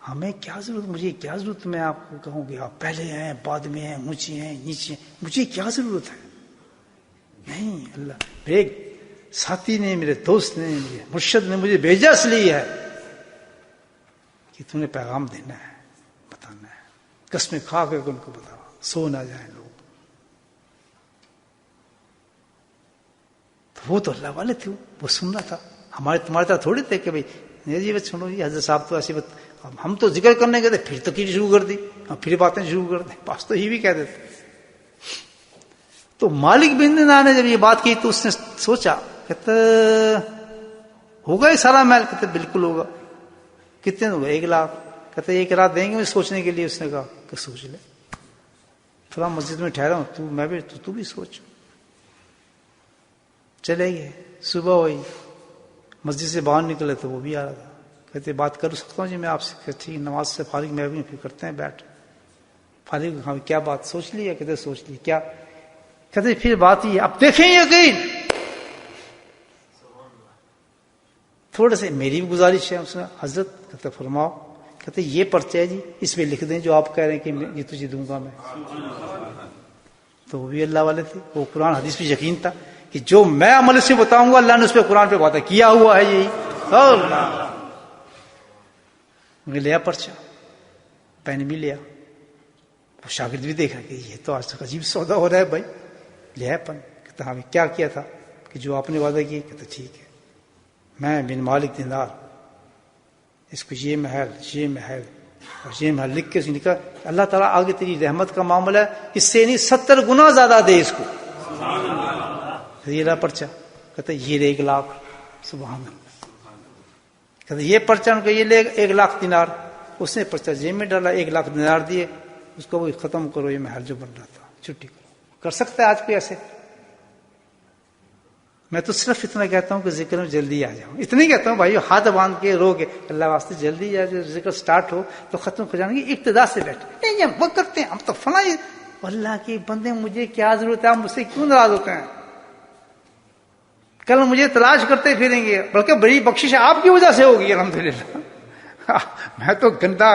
ہمیں کیا ضرورت، مجھے کیا ضرورت میں آپ کو کہوں گی آپ پہلے ہیں بعد میں ہیں، مجھے ہیں نیچے ہیں، مجھے کیا ضرورت ہے. نہیں، اللہ میرے ساتھی نے، میرے دوست نے، میرے مرشد نے مجھے بھیجا اس لیے ہے کہ تم نے پیغام دینا ہے، بتانا ہے. قسمیں کھا کے ان کو بتاؤ، سو نہ جائیں لوگ. تو وہ تو اللہ والے تھے، وہ سننا تھا. ہمارے تمہارے طرح تھوڑی تھے کہ بھائی نہیں جی بس سنو جی حضرت صاحب تو ایسی بات، ہم تو ذکر کرنے گئے تھے پھر تقریر شروع کر دی، پھر باتیں شروع کر دیں، بس تو یہ بھی کہہ دیتے. تو مالک بن دینار نے جب یہ بات کی تو اس نے سوچا، کہتا ہوگا یہ سارا محل؟ کہتے بالکل ہوگا. کتنے ہوگا؟ 1 لاکھ. کہتے 1 رات دیں گے مجھے سوچنے کے لیے. اس نے کہا کہ سوچ لے، فلاں مسجد میں ٹھہرا ہوں، میں بھی تو بھی سوچ. چلے گئے. صبح ہوئی، مسجد سے باہر نکلے تو وہ بھی آ رہا تھا. کہتے بات کر سکتا ہوں جی میں آپ سے؟ کہ ٹھیک، نماز سے فارغ میں بھی پھر کرتے ہیں بیٹھ. فارغ، ہاں کیا بات؟ سوچ لی ہے؟ کہتے سوچ لی. کیا؟ کہتے پھر بات یہ، اب دیکھیں یقین. تھوڑے سے میری بھی گزارش ہے. اس نے حضرت کہتے فرماؤ. کہتے یہ پرچہ ہے جی، اس میں لکھ دیں جو آپ کہہ رہے ہیں کہ یہ تجھے دوں گا میں. تو وہ بھی اللہ والے تھے، وہ قرآن حدیث پہ یقین تھا کہ جو میں عمل سے بتاؤں گا اللہ نے اس پہ قرآن پہ وعدہ کیا ہوا ہے. یہی لیا پرچہ، پین بھی لیا. وہ شاگرد بھی دیکھا کہ یہ تو آج تک عجیب سودا ہو رہا ہے بھائی. لیا پن. کہتا ہاں کیا کیا تھا؟ کہ جو آپ نے وعدہ کیا. کہتا ٹھیک ہے، میں بن مالک دینار اس کو یہ محل اور یہ محل لکھ کے لکھا. اللہ تعالیٰ آگے تیری رحمت کا معاملہ ہے، اس سے نہیں 70 گنا زیادہ دے اس کو. یہ رہا پرچہ. کہتا یہ لے 1 لاکھ. سبحان اللہ. کہتا یہ پرچہ ان کو یہ لے 1 لاکھ دینار. اس نے پرچہ جیب میں ڈالا، 1 لاکھ دینار دیے. اس کو وہ ختم کرو یہ محل جو بن رہا تھا، چھٹی کرو. کر سکتا ہے آج کوئی ایسے؟ میں تو صرف اتنا کہتا ہوں کہ ذکر میں جلدی آ جاؤں. اتنی کہتا ہوں بھائی ہاتھ باندھ کے رو کے اللہ واسطے جلدی آ جائے. ذکر سٹارٹ ہو تو ختم ہو جانے کی ابتدا سے بیٹھے. نہیں ہم وہ کرتے ہیں، ہم تو فلاں. اللہ کے بندے مجھے کیا ضرورت ہے؟ آپ مجھ سے کیوں ناراض ہوتے ہیں؟ کل مجھے تلاش کرتے پھریں گے، بلکہ بڑی بخشش آپ کی وجہ سے ہوگی الحمدللہ. میں تو گندا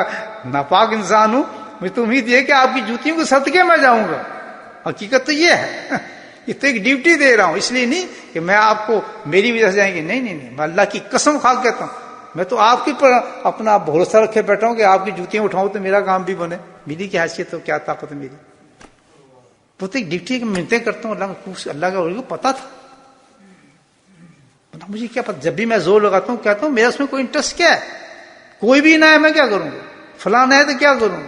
ناپاک انسان ہوں، مجھے تو امید ہے کہ آپ کی جوتیوں کے صدقے میں جاؤں گا. حقیقت تو یہ ہے. یہ تو ایک ڈیوٹی دے رہا ہوں، اس لیے نہیں کہ میں آپ کو میری وجہ سے جائیں گے. نہیں، میں اللہ کی قسم کھا کے کہتا ہوں، میں تو آپ کے پر اپنا بھروسہ رکھے بیٹھا ہوں کہ آپ کی جوتیاں اٹھاؤں تو میرا کام بھی بنے. میری کیا حیثیت ہو، کیا طاقت ہے میری؟ وہ تو ایک ڈیوٹی کی منتیں کرتا ہوں اللہ کا پتا تھا. مجھے کیا پتا، جب بھی میں زور لگاتا ہوں کہتا ہوں میرا اس میں کوئی انٹرسٹ کیا ہے؟ کوئی بھی نہ ہے میں کیا کروں گا؟ فلاں ہے تو کیا کروں گا؟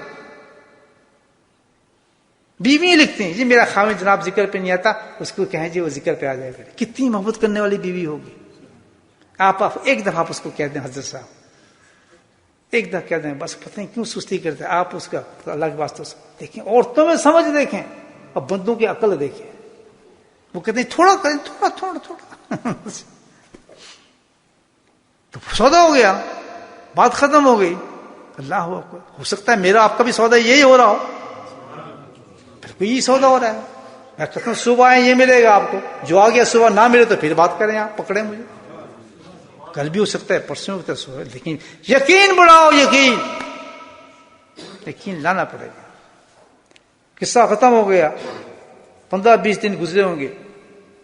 بیوی لکھتے ہیں جی میرا خاوند جناب ذکر پہ نہیں آتا، اس کو کہیں جی وہ ذکر پہ آ جائے گا. کتنی محبت کرنے والی بیوی ہوگی. آپ ایک دفعہ آپ اس کو کہہ دیں حضرت صاحب، ایک دفعہ کہہ دیں بس. پتہ نہیں کیوں سستی کرتے آپ اس کا. اللہ کے واسطے دیکھیں، عورتوں میں سمجھ دیکھیں اور بندوں کی عقل دیکھیں. وہ کہتے ہیں تھوڑا کریں، تھوڑا تو سودا ہو گیا، بات ختم ہو گئی. اللہ ہو سکتا ہے میرا آپ کا بھی سودا یہی ہو رہا ہو، یہی سودا ہو رہا ہے. میں کہتا ہوں صبح آئے یہ ملے گا آپ کو، جو آ گیا صبح نہ ملے تو پھر بات کریں، آپ پکڑیں مجھے. کل بھی ہو سکتا ہے، پرسوں ہوتا ہے، لیکن یقین بڑھاؤ. یقین لانا پڑے گا. قصہ ختم ہو گیا. 15-20 دن گزرے ہوں گے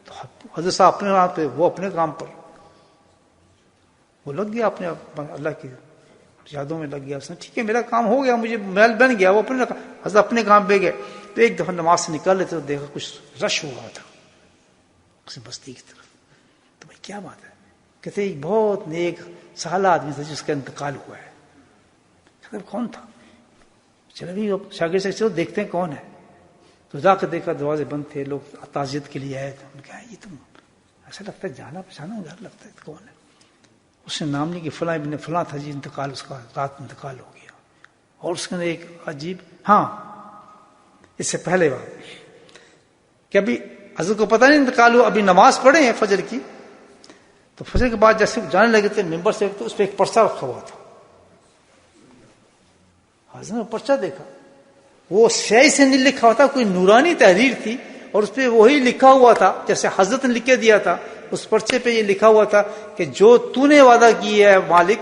تو حضرت صاحب اپنے وہاں پہ، وہ اپنے کام پر، وہ لگ گیا اپنے اللہ کی یادوں میں لگ گیا. اس نے ٹھیک ہے میرا کام ہو گیا، مجھے محل بن گیا. وہ حضرت اپنے کام پہ گئے تو ایک دفعہ نماز سے نکال لیتے تو دیکھا کچھ رش ہوا تھا اس بستی کی طرف. تو بھائی کیا بات ہے؟ کہتے ایک بہت نیک سالہ آدمی تھا جس کا انتقال ہوا ہے. کہتے کون تھا؟ چلو بھی شاگرد سے چلو دیکھتے ہیں کون ہے. تو جا کے دیکھا دروازے بند تھے، لوگ تعزیت کے لیے آئے تھے. ان نے کہا یہ تم ایسا لگتا ہے جانا پہچانا گھر لگتا ہے، کون ہے؟ اس نے نام نہیں کہ فلاں ابن فلاں تھا جی، انتقال اس کا رات انتقال ہو گیا. اور اس نے ایک عجیب، ہاں اس سے پہلے بات کہ ابھی حضرت کو پتہ نہیں انتقال ہوا، ابھی نماز پڑھے ہیں فجر کی. تو فجر کے بعد جیسے جانے لگے تھے ممبر سے، تو اس پہ ایک پرچہ رکھا ہوا تھا. حضرت نے پرچہ دیکھا، وہ سیاہی سے نہیں لکھا ہوا تھا، کوئی نورانی تحریر تھی اور اس پہ وہی لکھا ہوا تھا جیسے حضرت نے لکھ کے دیا تھا. اس پرچے پہ یہ لکھا ہوا تھا کہ جو تو نے وعدہ کی ہے مالک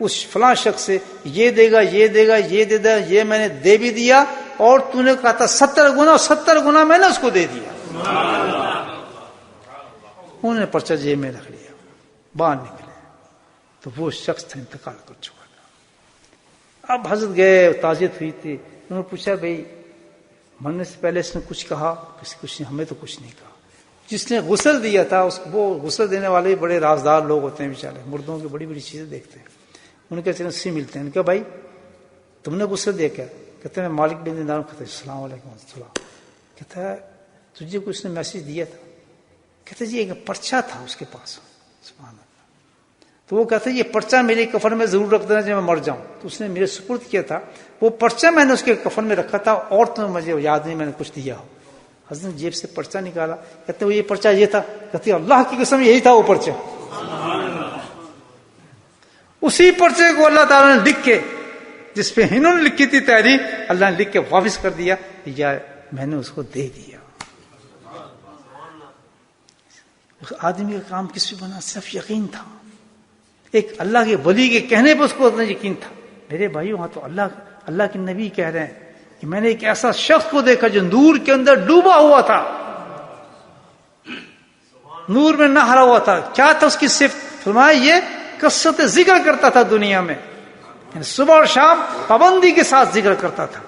اس فلاں شخص سے، یہ دے گا یہ دے گا یہ دے گا، یہ میں نے دے بھی دیا، اور تو نے کہا تھا 70 گنا، 70 گنا میں نے اس کو دے دیا. انہوں نے پرچہ جیب میں رکھ لیا. باہر نکلے تو وہ شخص تھا انتقال کر چکا تھا. اب حضرت گئے، تعزیت ہوئی تھی. انہوں نے پوچھا بھائی مرنے سے پہلے اس نے کچھ کہا؟ کچھ نہیں، ہمیں تو کچھ نہیں کہا. جس نے غسل دیا تھا اس کو، وہ غسل دینے والے بڑے رازدار لوگ ہوتے ہیں بیچارے، مردوں کی بڑی بڑی چیزیں دیکھتے ہیں. ان کے چرن سے ملتے ہیں. ان کا بھائی تم نے غسل دیا کیا؟ کہتے ہیں مالک بن دینار. کہتے ہیں السلام علیکم السلام. کہتا ہے تجھے کو اس نے میسج دیا تھا؟ کہتے جی ایک پرچہ تھا اس کے پاس. سبحان اللہ. تو وہ کہتے یہ پرچہ میرے کفن میں ضرور رکھ دینا جب میں مر جاؤں. تو اس نے میرے سپرد کیا تھا. وہ پرچہ میں نے اس کے کفن میں رکھا تھا اور تو مجھے یاد نہیں میں نے کچھ دیا ہو. حضرت نے جیب سے پرچہ نکالا. کہتے وہ یہ پرچہ یہ تھا؟ کہتے اللہ کی قسم یہی تھا وہ پرچہ. اسی پرچے کو اللہ تعالیٰ نے لکھ کے جس پہ انہوں نے لکھی تھی تحریر اللہ نے لکھ کے واپس کر دیا یا میں نے اس کو دے دیا. اس آدمی کا کام کس پہ بنا؟ صرف یقین تھا. ایک اللہ کے ولی کے کہنے پہ اس کو اتنا یقین تھا. میرے بھائیو وہاں تو اللہ کے نبی کہہ رہے ہیں کہ میں نے ایک ایسا شخص کو دیکھا جو نور کے اندر ڈوبا ہوا تھا, نور میں نہا ہوا تھا. کیا تھا اس کی صفت؟ فرمایا یہ کثرت ذکر کرتا تھا دنیا میں, یعنی صبح اور شام پابندی کے ساتھ ذکر کرتا تھا.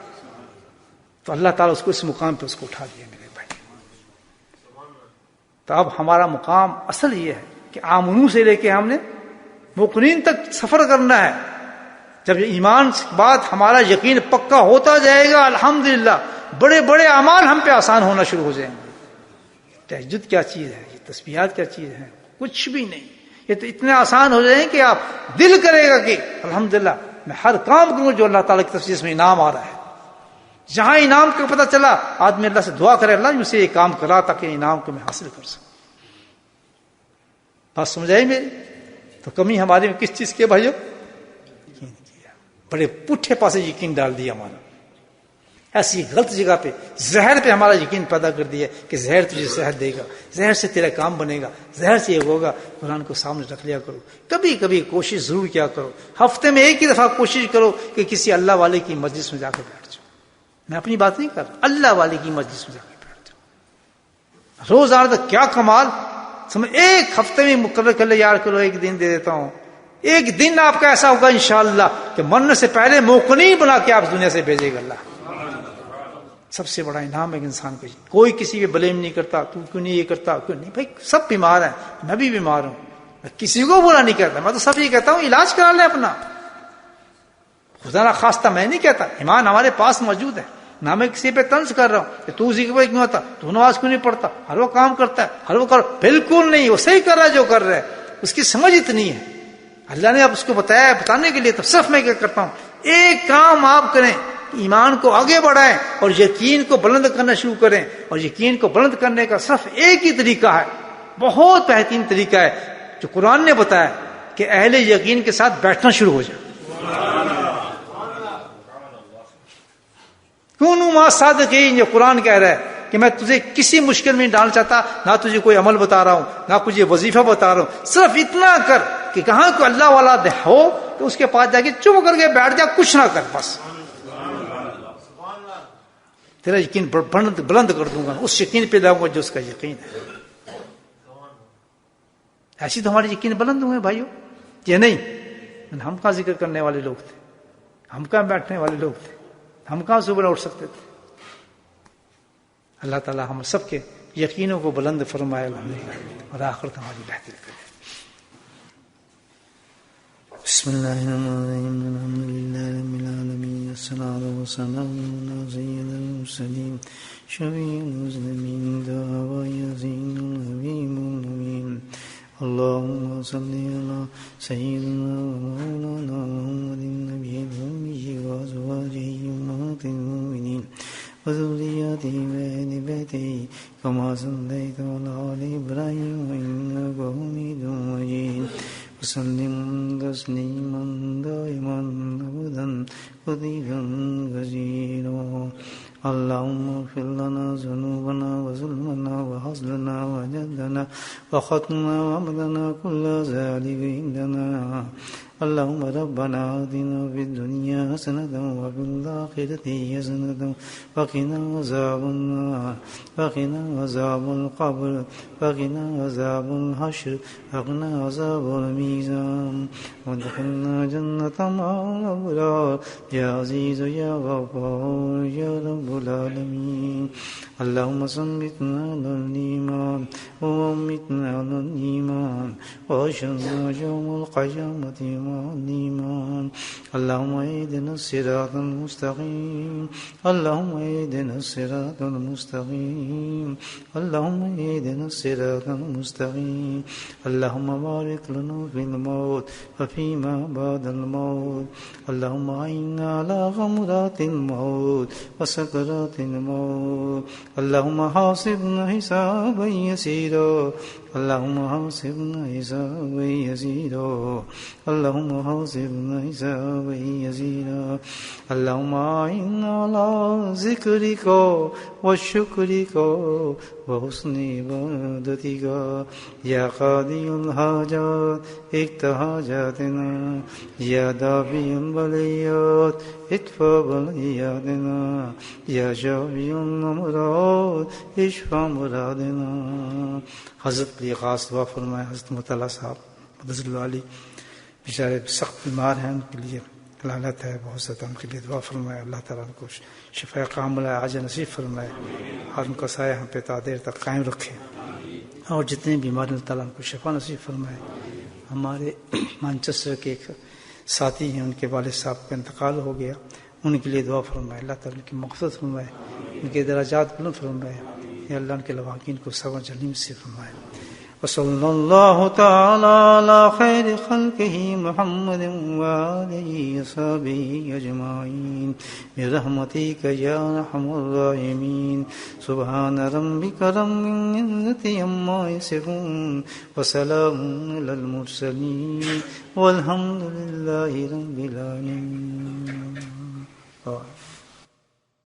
تو اللہ تعالیٰ اس کو اس مقام پہ اس کو اٹھا دیا میرے بھائی. تو اب ہمارا مقام اصل یہ ہے کہ آمنو سے لے کے ہم نے موقنین تک سفر کرنا ہے. جب ایمان کے بعد ہمارا یقین پکا ہوتا جائے گا الحمدللہ بڑے بڑے اعمال ہم پہ آسان ہونا شروع ہو جائیں گے. تہجد کیا چیز ہے, یہ تسبیحات کیا چیز ہے؟ کچھ بھی نہیں. یہ تو اتنے آسان ہو جائیں کہ آپ دل کرے گا کہ الحمدللہ میں ہر کام کروں جو اللہ تعالیٰ کی طرف سے اس میں انعام آ رہا ہے. جہاں انعام کا پتہ چلا آدمی اللہ سے دعا کرے اللہ مجھ سے یہ کام کرا تاکہ انعام کو میں حاصل کر سکوں. بات سمجھائی میری؟ تو کمی ہماری میں کس چیز کی بھائیو؟ یقین کیا. بڑے پٹھے پاسے یقین ڈال دیا ہمارا. ایسی غلط جگہ پہ زہر پہ ہمارا یقین پیدا کر دیا کہ زہر تجھے صحت دے گا, زہر سے تیرا کام بنے گا, زہر سے یہ ہوگا. قرآن کو سامنے رکھ لیا کرو. کبھی کبھی کوشش ضرور کیا کرو, ہفتے میں ایک ہی دفعہ کوشش کرو کہ کسی اللہ والے کی مجلس میں جا کے بیٹھ جاؤ. میں اپنی بات نہیں کر رہا, اللہ والے کی مجلس میں جا کے بیٹھ جاؤ. روزانہ تک کیا کمال. سمجھ ایک ہفتے میں مقرر کر لے یار کرو, ایک دن دے دیتا ہوں. ایک دن آپ کا ایسا ہوگا انشاءاللہ کہ مرنے سے پہلے موقنی بنا کے آپ دنیا سے بھیجے گا اللہ. سب سے بڑا انعام ہے انسان کو. کوئی کسی پہ بلیم نہیں کرتا تو کیوں نہیں یہ کرتا, کیوں نہیں. بھائی سب بیمار ہیں, میں بھی بیمار ہوں, میں کسی کو برا نہیں کرتا. میں تو سب یہ کہتا ہوں علاج کرا لیں اپنا. خدا نہ خواستہ میں نہیں کہتا, ایمان ہمارے پاس موجود ہے. نہ میں کسی پہ طنز کر رہا ہوں کہ تو ذکر کیوں ہوتا, تو نماز کیوں نہیں پڑھتا, ہر وہ کام کرتا ہے, ہر وہ کر. بالکل نہیں, وہ صحیح کر رہا ہے جو کر رہا ہے. اس کی سمجھ اتنی ہے, اللہ نے اب اس کو بتایا بتانے کے لیے. تو صرف میں کیا کرتا ہوں, ایک کام آپ کریں, ایمان کو آگے بڑھائیں اور یقین کو بلند کرنا شروع کریں. اور یقین کو بلند کرنے کا صرف ایک ہی طریقہ ہے, بہت بہترین طریقہ ہے جو قرآن نے بتایا کہ اہل یقین کے ساتھ بیٹھنا شروع ہو جائے. کونوا مع الصادقین, یہ قرآن کہہ رہا ہے کہ میں تجھے کسی مشکل میں نہیں ڈالنا چاہتا, نہ تجھے کوئی عمل بتا رہا ہوں, نہ تجھے وظیفہ بتا رہا ہوں. صرف اتنا کر کہ کہاں کو اللہ والا ہو تو اس کے پاس جا کے چپ کر کے بیٹھ جا, کچھ نہ کر, بس تیرا یقین بلند کر دوں گا. اس یقین پہ لاؤں گا جو اس کا یقین ہے. ایسی تو ہمارے یقین بلند ہوئے بھائیو. یہ نہیں ہم کہاں ذکر کرنے والے لوگ تھے, ہم کہاں بیٹھنے والے لوگ تھے, ہم کہاں صبح اٹھ سکتے تھے. اللہ تعالیٰ ہم سب کے یقینوں کو بلند فرمائے اور آخرت ہماری بہتر کرے. بسم اللہ الرحمن الرحیم, الحمد للہ رب العالمین, الصلاۃ والسلام علی سید المرسلین شفیع المذنبین دعوا یزین الحبیب النبی. اللهم صل على سيدنا ومولانا محمد النبي الأمي وأزواجه أمهات المؤمنين وذرياته وأهل بيته كما صليت على آل إبراهيم إنك حميد مجيد. وسلم تسليما دائما أبدا كثيرا كثيرا. اللهم اغفر لنا ذنوبنا وظلمنا وحزننا وجدنا وختمنا وعملنا كل ذلك عندنا. اللهم ربنا آتنا في الدنيا حسنة وفي الآخرة حسنة وقنا عذاب النار وقنا عذاب القبر وقنا عذاب الحشر وقنا عذاب الميزان وادخلنا جنة مع الأبرار يا عزيز يا غفار يا رب العالمين. اللهم ثبتنا على الإيمان وأمتنا على الإيمان وأشهدنا يوم القيامة مع الإيمان اللهم اهدنا الصراط المستقيم اللهم اهدنا الصراط المستقيم اللهم اهدنا الصراط المستقيم اللهم بارك لنا في الموت وفيما بعد الموت اللهم أعنا على غمرات الموت وسكرات الموت اللهم حاسبنا حسابا يسيرا اللهم حاسبنا حسابا يسيرا اللهم حاسبنا حسابا يسيرا اللهم أعنا على ذكرك وشكرك وحسن عبادتك يا قاضي الحاجات اقض حاجاتنا يا دافع البليات ادفع بلياتنا يا شافي الأمراض اشفع مرادنا. حضرت کے لیے خاص دعا فرمائے. حضرت مطلع صاحب مدثر اللہ علی بیچارے سخت بیمار ہیں، ان کے لیے لعنت ہے بہت زیادہ، ان کے لیے دعا فرمائے. اللہ تعالیٰ ان کو شفا کاملہ عاجل نصیب فرمائے اور ان کا سایہ ہم پہ تا دیر تک قائم رکھے، اور جتنے بیمار اللہ تعالیٰ ان کو شفا نصیب فرمائے. ہمارے مانچسٹر کے ایک ساتھی ہیں، ان کے والد صاحب کا انتقال ہو گیا، ان کے لیے دعا فرمائے. اللہ تعالیٰ ان کی مغفرت فرمائے، ان کے درجات بلند فرمائے. یا اللہ ان کے لواحقین کو صبر جلیم سے فرمائے. وصلی اللہ تعالی علی خیر خلقہ محمد وآلہ وصحبہ اجمعین برحمتک یا ارحم الراحمین. سبحان ربک رب العزة عما یصفون وسلام علی المرسلین والحمد للہ رب العالمین.